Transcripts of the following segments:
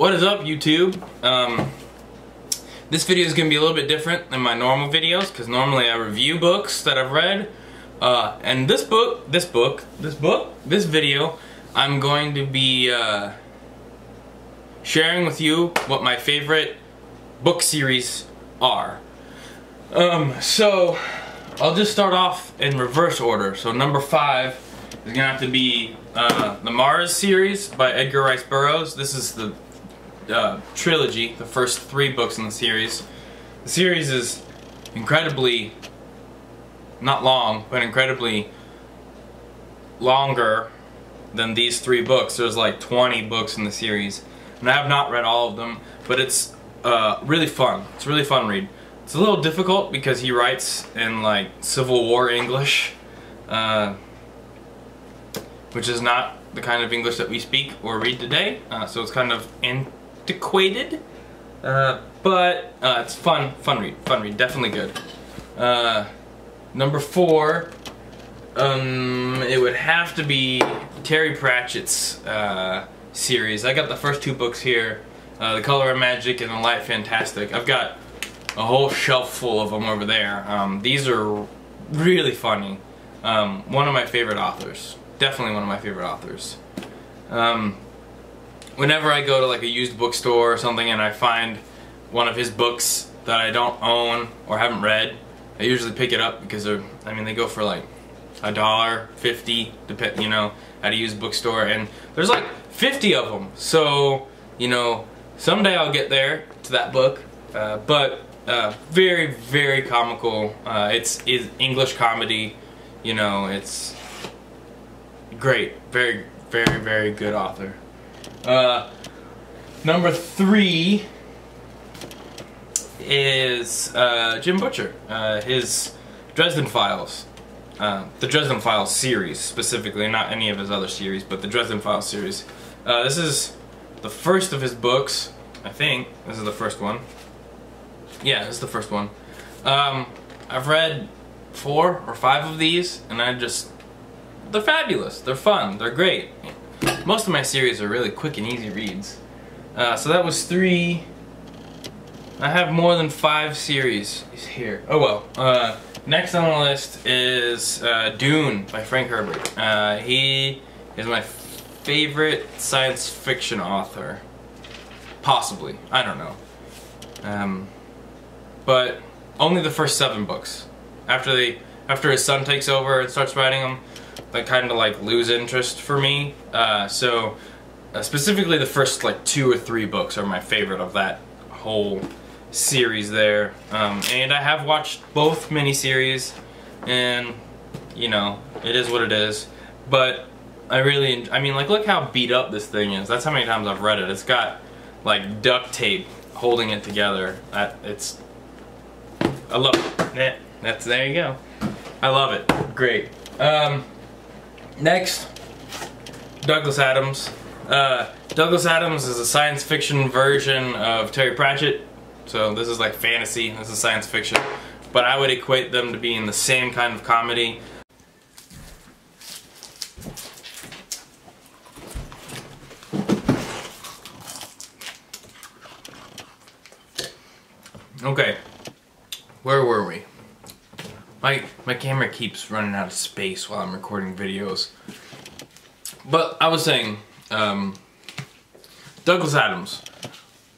What is up, YouTube? This video is going to be a little bit different than my normal videos because normally I review books that I've read. And this video, I'm going to be sharing with you what my favorite book series are. So I'll just start off in reverse order. So number 5 is gonna have to be the Mars series by Edgar Rice Burroughs. This is the trilogy, the first 3 books in the series. The series is incredibly, not long, but incredibly longer than these 3 books. There's like 20 books in the series, and I have not read all of them, but it's really fun. It's a really fun read. It's a little difficult because he writes in like Civil War English, which is not the kind of English that we speak or read today, so it's kind of antiquated, but it's fun read, definitely good. Number 4, it would have to be Terry Pratchett's series. I got the first 2 books here, The Color of Magic and The Light Fantastic. I've got a whole shelf full of them over there. These are really funny. One of my favorite authors. Definitely one of my favorite authors. Whenever I go to like a used bookstore or something and I find one of his books that I don't own or haven't read, I usually pick it up because they go for like $1.50, you know, at a used bookstore, and there's like 50 of them. So, you know, someday I'll get there to that book. But very, very comical. It's English comedy. You know, it's great. Very, very, very good author. Number 3 is Jim Butcher. His Dresden Files. The Dresden Files series specifically, not any of his other series, but the Dresden Files series. This is the first of his books, I think. This is the first one. Yeah, this is the first one. I've read 4 or 5 of these, and they're fabulous. They're fun. They're great. Most of my series are really quick and easy reads. So that was 3. I have more than 5 series here. Oh well. Next on the list is Dune by Frank Herbert. He is my favorite science fiction author. Possibly. I don't know. But only the first 7 books. After his son takes over and starts writing them, they kind of like lose interest for me. Specifically the first like 2 or 3 books are my favorite of that whole series there. And I have watched both miniseries, and you know, it is what it is. But I mean, like, look how beat up this thing is. That's how many times I've read it. It's got like duct tape holding it together. I love it. There you go. I love it. Great. Next, Douglas Adams. Douglas Adams is a science fiction version of Terry Pratchett. So this is like fantasy, this is science fiction. But I would equate them to being the same kind of comedy. Okay, where were we? My camera keeps running out of space while I'm recording videos. But I was saying, Douglas Adams,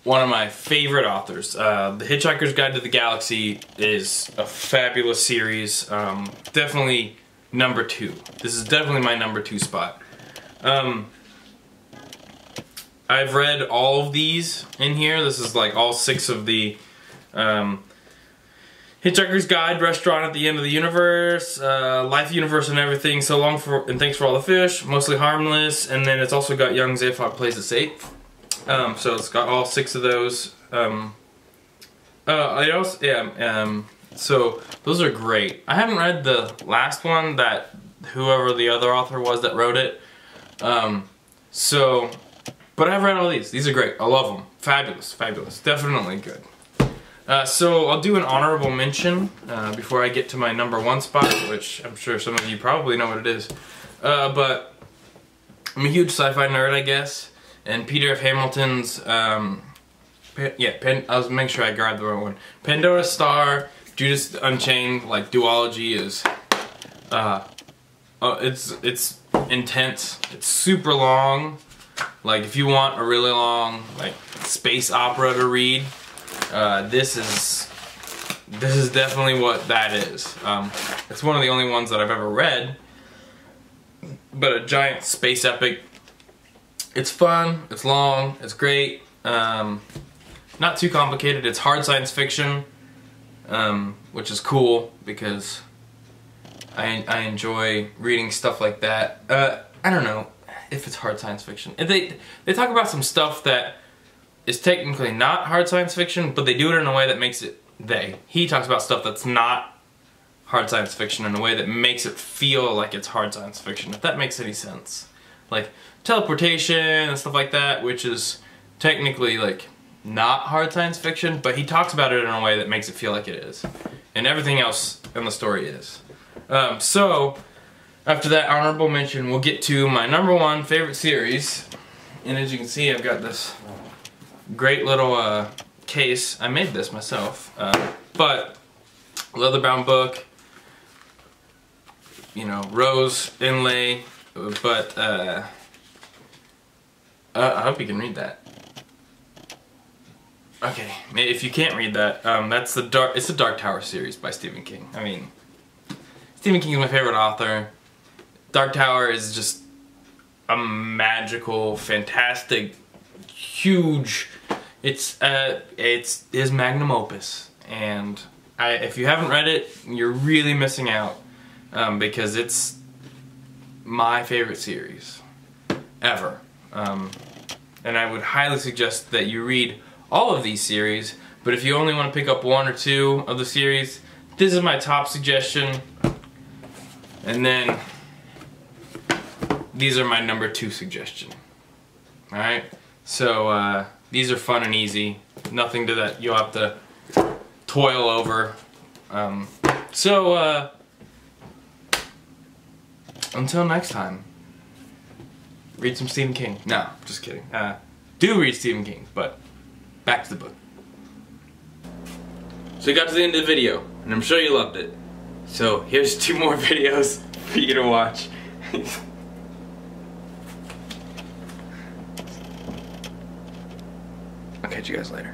one of my favorite authors. The Hitchhiker's Guide to the Galaxy is a fabulous series. Definitely number 2. This is definitely my number 2 spot. I've read all of these in here. This is like all 6 of the Hitchhiker's Guide, Restaurant at the End of the Universe, Life, Universe, and Everything, So Long for and Thanks for All the Fish, Mostly Harmless, and then it's also got Young Zaphod Plays It Safe. So it's got all 6 of those. So those are great. I haven't read the last one that whoever the other author was that wrote it. But I've read all these. These are great. I love them. Fabulous, fabulous. Definitely good. So I'll do an honorable mention before I get to my number 1 spot, which I'm sure some of you probably know what it is. But I'm a huge sci-fi nerd, I guess. and Peter F. Hamilton's, I was making sure I grabbed the right one. Pandora's Star, Judas Unchained, like, duology is, it's intense. It's super long. Like, if you want a really long, like, space opera to read, this is definitely what that is. It's one of the only ones that I've ever read, but a giant space epic. It's fun, it's long, it's great, not too complicated. It's hard science fiction, which is cool because I enjoy reading stuff like that. I don't know if it's hard science fiction. They talk about some stuff that is technically not hard science fiction, but they do it in a way that makes it, he talks about stuff that's not hard science fiction in a way that makes it feel like it's hard science fiction, if that makes any sense. Like teleportation and stuff like that, which is technically like not hard science fiction, but he talks about it in a way that makes it feel like it is. And everything else in the story is. So, after that honorable mention, we'll get to my #1 favorite series. And as you can see, I've got this great little case. I made this myself. But, leather-bound book, you know, rose inlay, but I hope you can read that. Okay, if you can't read that, it's the Dark Tower series by Stephen King. I mean, Stephen King is my favorite author. Dark Tower is just a magical, fantastic, huge. It's his magnum opus, and if you haven't read it, you're really missing out, because it's my favorite series ever. And I would highly suggest that you read all of these series, but if you only want to pick up 1 or 2 of the series, this is my top suggestion. And then these are my #2 suggestion. Alright? So these are fun and easy. Nothing to that you'll have to toil over. Until next time, read some Stephen King. No, just kidding. Do read Stephen King, but back to the book. So we got to the end of the video, and I'm sure you loved it. So here's 2 more videos for you to watch. I'll catch you guys later.